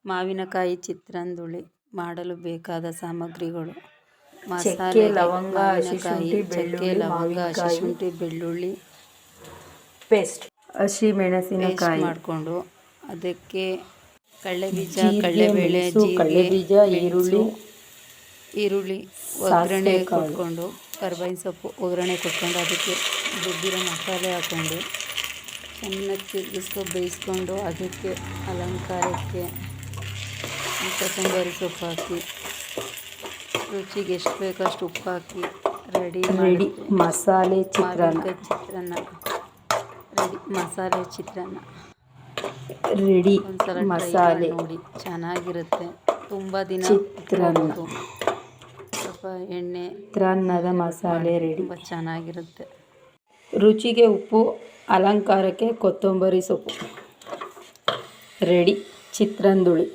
ಮಾವಿನಕಾಯಿ ಚಿತ್ರಾನ್ನದುಳಿ ಮಾಡಲು ಬೇಕಾದ ಸಾಮಗ್ರಿಗಳು: ಚಕ್ಕೆ, ಮಸಾಲೆಗೆ ಲವಂಗ, ಮಾವಿನಕಾಯಿ, ಹಸಿಶುಂಠಿ, ಚಕ್ಕೆ, ಬೆಳ್ಳುಳ್ಳಿ, ಲವಂಗ, ಮಾವಿನಕಾಯಿ ಹಸಿಶುಂಠಿ, ಬೆಳ್ಳುಳ್ಳಿ ಪೇಸ್ಟ್, ಪೇಸ್ಟ್ ಹಸಿಮೆಣಸಿನಕಾಯಿ, ಮಾಡಿಕೊಂಡು ಅದಕ್ಕೆ ಕಡಲೆಬೀಜ, ಜೀರಿಗೆ, ಕಡಲೆಬೇಳೆ, ಮೆಣಸು, ಜೀರಿಗೆ, ಕಡಲೆಬೀಜ, ಮೆಣಸು, ಈರುಳ್ಳಿ ಒಗ್ಗರಣೆ ಸಾಸಿವೆ ಕಾಳು, ಕೊಟ್ಕೊಂಡು, ಕರ್ಬೇವಿನ ಸೊಪ್ಪು ಒಗ್ಗರಣೆ ಕೊಟ್ಕೊಂಡು, ಅದಕ್ಕೆ ರುಬ್ಬಿರೋ ಮಸಾಲೆ ಹಾಕ್ಕೊಂಡು ಚೆನ್ನಾಗಿ ತಿರುಗಿಸ್ಕೊಂಡು ಬೇಯಿಸ್ಕೊಂಡು, ಅದಕ್ಕೆ ಅಲಂಕಾರಕ್ಕೆ ಕೊತ್ತಂಬರಿ ಸೊಪ್ಪು ಹಾಕಿ ರುಚಿಗೆ ಎಷ್ಟು ಬೇಕೋ ಅಷ್ಟು ಉಪ್ಪು ಹಾಕಿ ರೆಡಿ ಮಸಾಲೆ ಚಿತ್ರಾನ್ನ ಮಸಾಲೆ ಚಿತ್ರಾನ್ನ ರೆಡಿ. ಒಂದ್ಸಲ ಟ್ರೈ ಮಸಾಲೆ ಮಾಡಿ ನೋಡಿ, ಚೆನ್ನಾಗಿರುತ್ತೆ. ತುಂಬ ದಿನ ಚಿತ್ರಾನ್ನ, ಸ್ವಲ್ಪ ಎಣ್ಣೆ ಚಿತ್ರಾನ್ನದ ಮಸಾಲೆ ರೆಡಿ. ತುಂಬ ಚೆನ್ನಾಗಿರುತ್ತೆ. ರುಚಿಗೆ ಉಪ್ಪು, ಅಲಂಕಾರಕ್ಕೆ ಕೊತ್ತಂಬರಿ ಸೊಪ್ಪು. ರೆಡಿ ಚಿತ್ರಾನ್ನದುಳಿ.